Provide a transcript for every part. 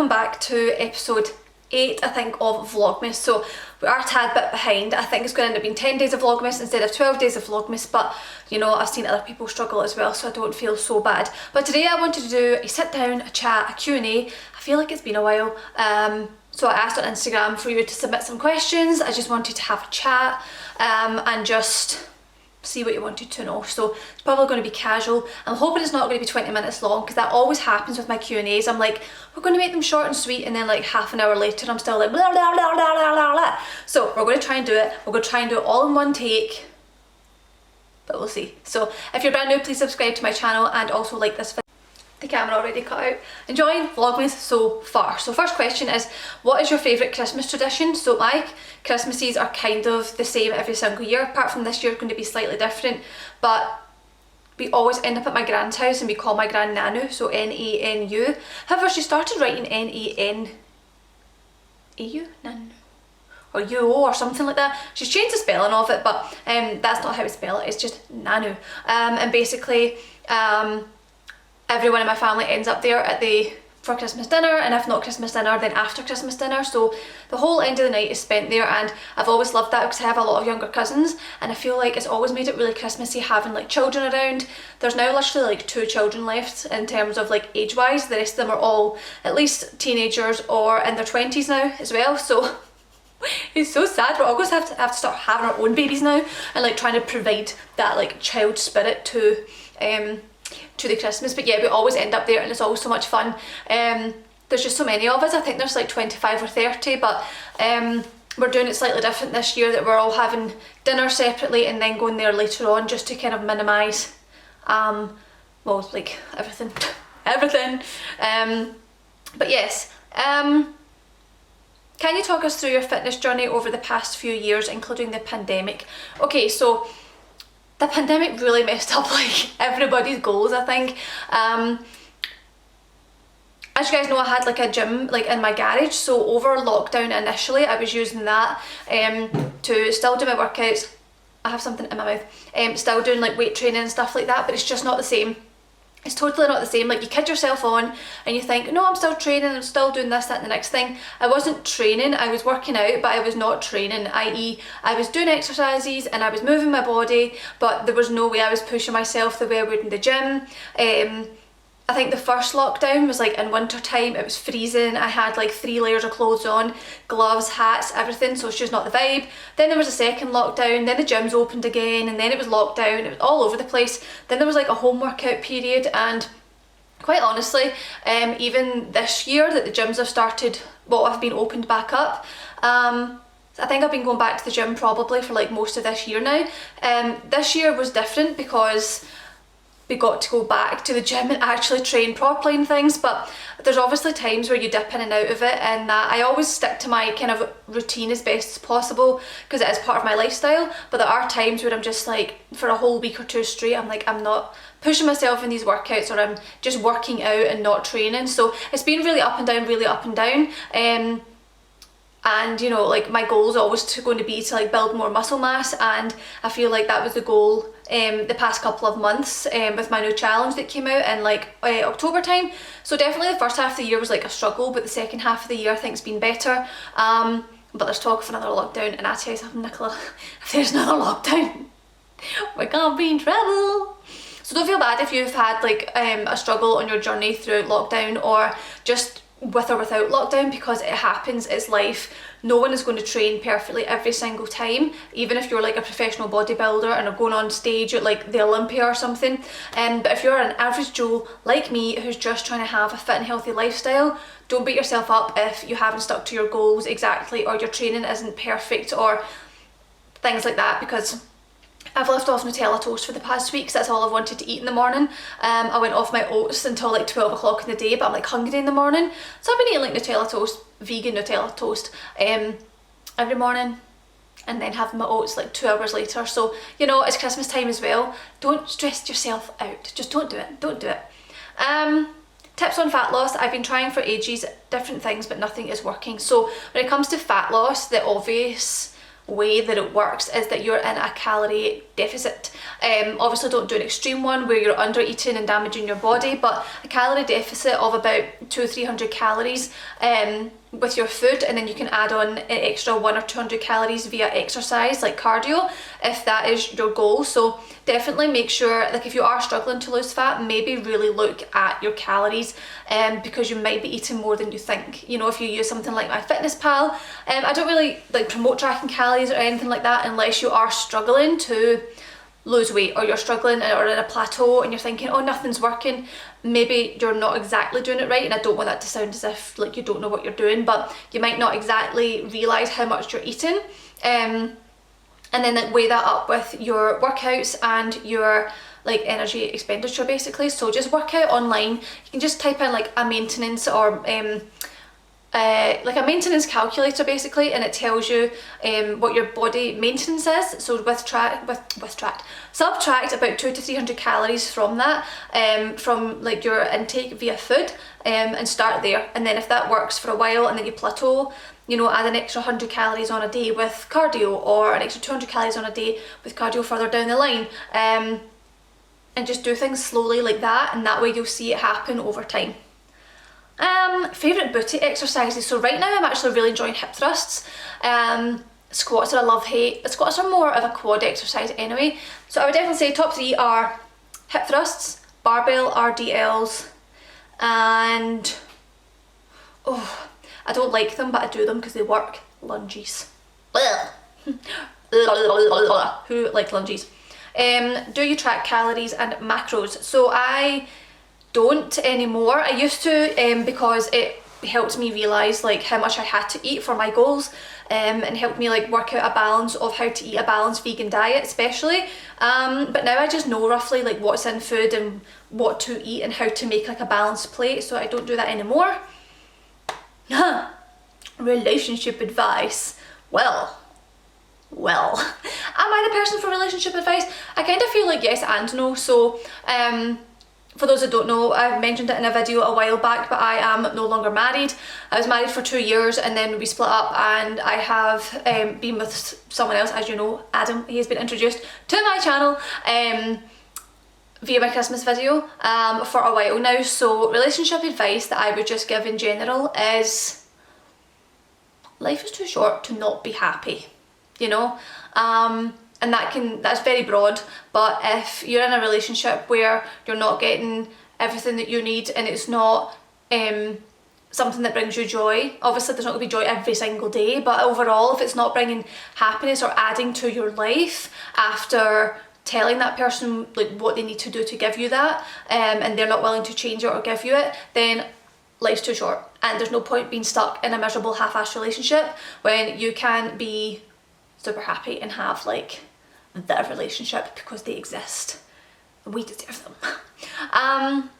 welcome back to episode 8, I think, of Vlogmas. So we are a tad bit behind. I think it's going to end up being 10 days of Vlogmas instead of 12 days of Vlogmas, but you know, I've seen other people struggle as well, so I don't feel so bad. But today I wanted to do a sit down, a chat, a Q&A. I feel like it's been a while. So I asked on Instagram for you to submit some questions. I just wanted to have a chat and just see what you wanted to know. So it's probably going to be casual. I'm hoping it's not going to be 20 minutes long, because that always happens with my Q&As. I'm like, we're going to make them short and sweet, and then like half an hour later I'm still like blah blah blah blah blah blah blah. So we're going to try and do it. We're going to try and do it all in one take, but we'll see. So if you're brand new, please subscribe to my channel and also like this video. The camera already cut out. Enjoying Vlogmas so far. So first question is, what is your favourite Christmas tradition? So my Christmases are kind of the same every single year, apart from this year going to be slightly different, but we always end up at my grand's house and we call my gran Nanu, so N-A-N-U. However, she started writing N-A-N-A-U? Nanu? Or U-O or something like that. She's changed the spelling of it, but that's not how we spell it, it's just Nanu. And basically, everyone in my family ends up there for Christmas dinner, and if not Christmas dinner, then after Christmas dinner. So the whole end of the night is spent there, and I've always loved that because I have a lot of younger cousins, and I feel like it's always made it really Christmassy having like children around. There's now literally like 2 children left in terms of like age wise. The rest of them are all at least teenagers or in their 20s now as well. So it's so sad. We're all going to have to start having our own babies now, and like trying to provide that like child spirit to the Christmas. But yeah, we always end up there and it's always so much fun. There's just so many of us. I think there's like 25 or 30, but we're doing it slightly different this year, that we're all having dinner separately and then going there later on, just to kind of minimise well, like everything. But yes, can you talk us through your fitness journey over the past few years, including the pandemic? Okay, so the pandemic really messed up like everybody's goals, I think. As you guys know, I had like a gym like in my garage, so over lockdown initially I was using that to still do my workouts. I have something in my mouth. Still doing like weight training and stuff like that, but it's just not the same. It's totally not the same. Like, you kid yourself on and you think, no, I'm still training, I'm still doing this, that and the next thing. I wasn't training, I was working out, but I was not training, i.e. I was doing exercises and I was moving my body, but there was no way I was pushing myself the way I would in the gym. I think the first lockdown was like in winter time, it was freezing, I had like 3 layers of clothes on, gloves, hats, everything, so it's just not the vibe. Then there was a second lockdown, then the gyms opened again, and then it was lockdown, it was all over the place. Then there was like a home workout period, and quite honestly, even this year that the gyms have started, well, have been opened back up, I think I've been going back to the gym probably for like most of this year now. This year was different because we got to go back to the gym and actually train properly and things, but there's obviously times where you dip in and out of it, and I always stick to my kind of routine as best as possible because it is part of my lifestyle. But there are times where I'm just like, for a whole week or 2 straight, I'm like, I'm not pushing myself in these workouts, or I'm just working out and not training. So it's been really up and down, really up and down. And you know, like my goal is always going to be to like build more muscle mass, and I feel like that was the goal the past couple of months with my new challenge that came out in like October time. So definitely the first half of the year was like a struggle, but the second half of the year I think it's been better. But there's talk of another lockdown, and I tell you something, Nicola, if there's another lockdown, we're gonna be in trouble. So don't feel bad if you've had like a struggle on your journey throughout lockdown, or just with or without lockdown, because it happens, it's life. No one is going to train perfectly every single time, even if you're like a professional bodybuilder and are going on stage at like the Olympia or something. But if you're an average Joe like me who's just trying to have a fit and healthy lifestyle, don't beat yourself up if you haven't stuck to your goals exactly, or your training isn't perfect, or things like that, because I've left off Nutella toast for the past week because that's all I've wanted to eat in the morning. I went off my oats until like 12 o'clock in the day, but I'm like hungry in the morning. So I've been eating like Nutella toast, vegan Nutella toast, every morning, and then having my oats like 2 hours later. So, you know, it's Christmas time as well. Don't stress yourself out. Just don't do it. Don't do it. Tips on fat loss. I've been trying for ages, different things, but nothing is working. So when it comes to fat loss, the obvious way that it works is that you're in a calorie deficit. Obviously don't do an extreme one where you're under eating and damaging your body, but a calorie deficit of about 200-300 calories with your food, and then you can add on an extra 100 or 200 calories via exercise like cardio if that is your goal. So definitely make sure, like if you are struggling to lose fat, maybe really look at your calories because you might be eating more than you think. You know, if you use something like MyFitnessPal, I don't really like promote tracking calories or anything like that unless you are struggling to lose weight, or you're struggling or in a plateau and you're thinking, oh, nothing's working. Maybe you're not exactly doing it right, and I don't want that to sound as if like you don't know what you're doing, but you might not exactly realise how much you're eating, and then like weigh that up with your workouts and your like energy expenditure basically. So just work out online. You can just type in like a maintenance or like a maintenance calculator basically, and it tells you what your body maintenance is. So subtract about 200 to 300 calories from that, from like your intake via food, and start there. And then if that works for a while and then you plateau, you know, add an extra 100 calories on a day with cardio, or an extra 200 calories on a day with cardio further down the line, and just do things slowly like that, and that way you'll see it happen over time. Favourite booty exercises. So right now I'm actually really enjoying hip thrusts. Squats are a love-hate. Squats are more of a quad exercise anyway. So I would definitely say top 3 are hip thrusts, barbell RDLs, and I don't like them but I do them because they work, lunges. Who likes lunges? Do you track calories and macros? So I don't anymore. I used to because it helped me realise like how much I had to eat for my goals, and helped me like work out a balance of how to eat a balanced vegan diet especially, but now I just know roughly like what's in food and what to eat and how to make like a balanced plate, so I don't do that anymore. Relationship advice. Well, am I the person for relationship advice? I kind of feel like yes and no. So for those that don't know, I've mentioned it in a video a while back, but I am no longer married. I was married for 2 years and then we split up, and I have been with someone else, as you know, Adam. He has been introduced to my channel via my Christmas video for a while now. So relationship advice that I would just give in general is life is too short to not be happy, you know? And that's very broad, but if you're in a relationship where you're not getting everything that you need and it's not something that brings you joy, obviously there's not going to be joy every single day, but overall if it's not bringing happiness or adding to your life after telling that person like what they need to do to give you that, and they're not willing to change it or give you it, then life's too short, and there's no point being stuck in a miserable half-assed relationship when you can be super happy and have like their relationship because they exist. We deserve them.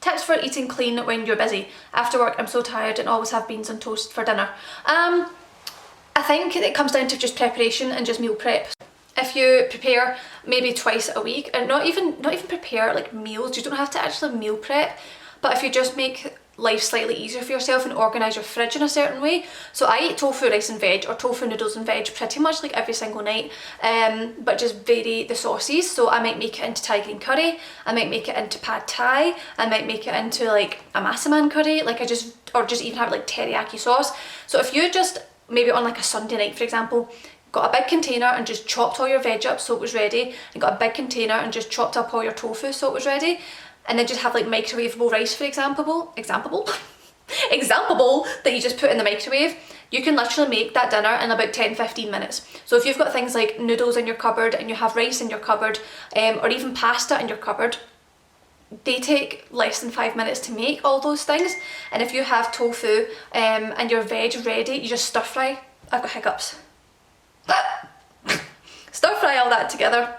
Tips for eating clean when you're busy. After work I'm so tired and always have beans on toast for dinner. I think it comes down to just preparation and just meal prep. If you prepare maybe twice a week, and not even prepare like meals, you don't have to actually meal prep, but if you just make life slightly easier for yourself and organise your fridge in a certain way. So I eat tofu rice and veg, or tofu noodles and veg pretty much like every single night, but just vary the sauces. So I might make it into Thai green curry, I might make it into pad thai, I might make it into like a massaman curry, like or just even have like teriyaki sauce. So if you just maybe on like a Sunday night for example, got a big container and just chopped all your veg up so it was ready, and got a big container and just chopped up all your tofu so it was ready, and then just have like microwavable rice for example that you just put in the microwave, you can literally make that dinner in about 10-15 minutes. So if you've got things like noodles in your cupboard and you have rice in your cupboard, or even pasta in your cupboard, they take less than 5 minutes to make all those things. And if you have tofu and your veg ready, you just stir fry. I've got hiccups. Stir fry all that together.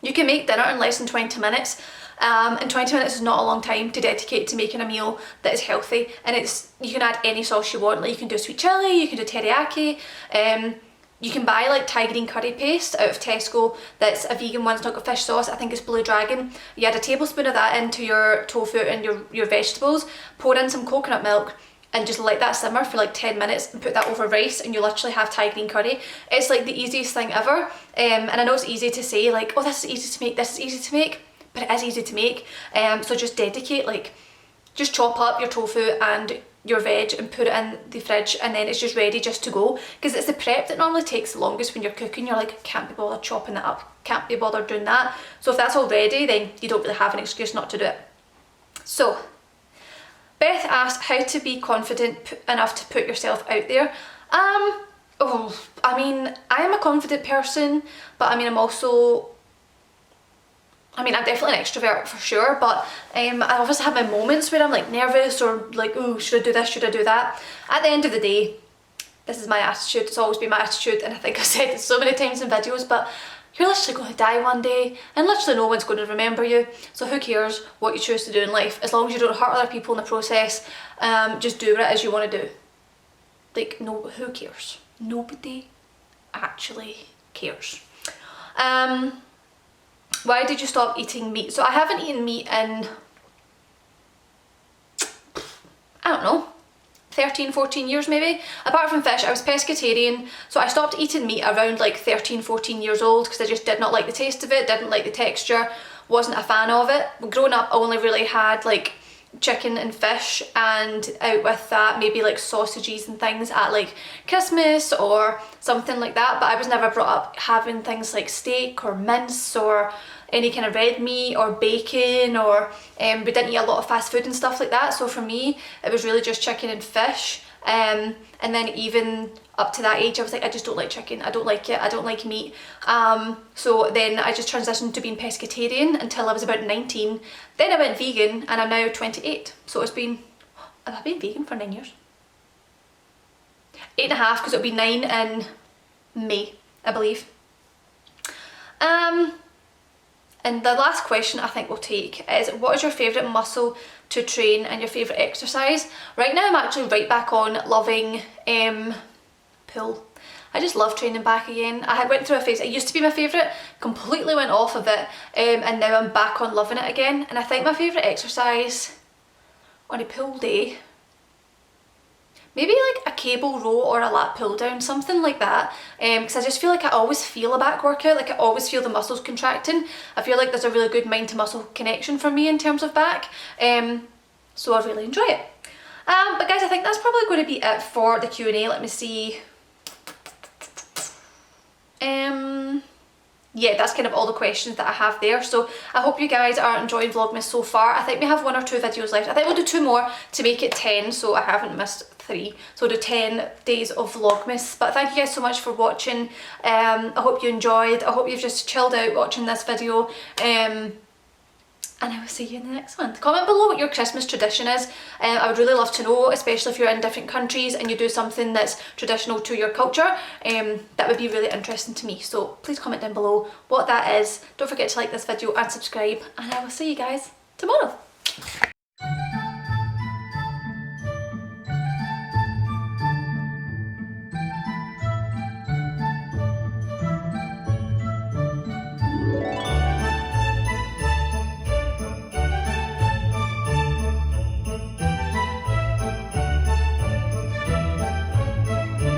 You can make dinner in less than 20 minutes. And 20 minutes is not a long time to dedicate to making a meal that is healthy, and you can add any sauce you want. Like you can do sweet chilli, you can do teriyaki, you can buy like Thai green curry paste out of Tesco that's a vegan one, it's not got fish sauce, I think it's Blue Dragon. You add a tablespoon of that into your tofu and your vegetables, pour in some coconut milk, and just let that simmer for like 10 minutes and put that over rice, and you literally have Thai green curry. It's like the easiest thing ever, and I know it's easy to say like, oh, this is easy to make, this is easy to make, but it is easy to make. So just dedicate, like just chop up your tofu and your veg and put it in the fridge, and then it's just ready just to go, because it's the prep that normally takes the longest when you're cooking. You're like, can't be bothered chopping it up, can't be bothered doing that. So if that's all ready, then you don't really have an excuse not to do it. So Beth asked how to be confident enough to put yourself out there. Oh, I mean, I am a confident person, but I mean, I'm definitely an extrovert for sure, but I obviously have my moments where I'm like nervous or like, oh, should I do this, should I do that? At the end of the day, this is my attitude, it's always been my attitude, and I think I've said it so many times in videos, but you're literally going to die one day, and literally no one's going to remember you, so who cares what you choose to do in life, as long as you don't hurt other people in the process. Just do what it is you want to do. Like, no, who cares? Nobody actually cares. Why did you stop eating meat? So I haven't eaten meat in, I don't know, 13, 14 years maybe. Apart from fish, I was pescatarian, so I stopped eating meat around like 13, 14 years old, because I just did not like the taste of it, didn't like the texture, wasn't a fan of it. Growing up, I only really had like chicken and fish, and out with that maybe like sausages and things at like Christmas or something like that, but I was never brought up having things like steak or mince or any kind of red meat or bacon, or we didn't eat a lot of fast food and stuff like that. So for me, it was really just chicken and fish. And then even up to that age, I was like, I just don't like chicken, I don't like it, I don't like meat. So then I just transitioned to being pescatarian until I was about 19. Then I went vegan, and I'm now 28. So it's been, have I been vegan for 9 years? 8.5, because it'll be 9 in May, I believe. And the last question I think we'll take is, what is your favourite muscle to train and your favourite exercise? Right now I'm actually right back on loving pull. I just love training back again. I had went through a phase, it used to be my favourite, completely went off of it, and now I'm back on loving it again. And I think my favourite exercise on a pull day, maybe like a cable row or a lat pull down, something like that, because I just feel like I always feel a back workout, like I always feel the muscles contracting. I feel like there's a really good mind to muscle connection for me in terms of back, so I really enjoy it. But guys, I think that's probably going to be it for the Q&A. Let me see. Yeah, that's kind of all the questions that I have there. So I hope you guys are enjoying Vlogmas so far. I think we have 1 or 2 videos left. I think we'll do 2 more to make it 10, so I haven't missed 3. So we'll do 10 days of Vlogmas. But thank you guys so much for watching. I hope you enjoyed. I hope you've just chilled out watching this video. And I will see you in the next one. Comment below what your Christmas tradition is. I would really love to know, especially if you're in different countries and you do something that's traditional to your culture. That would be really interesting to me. So please comment down below what that is. Don't forget to like this video and subscribe, and I will see you guys tomorrow.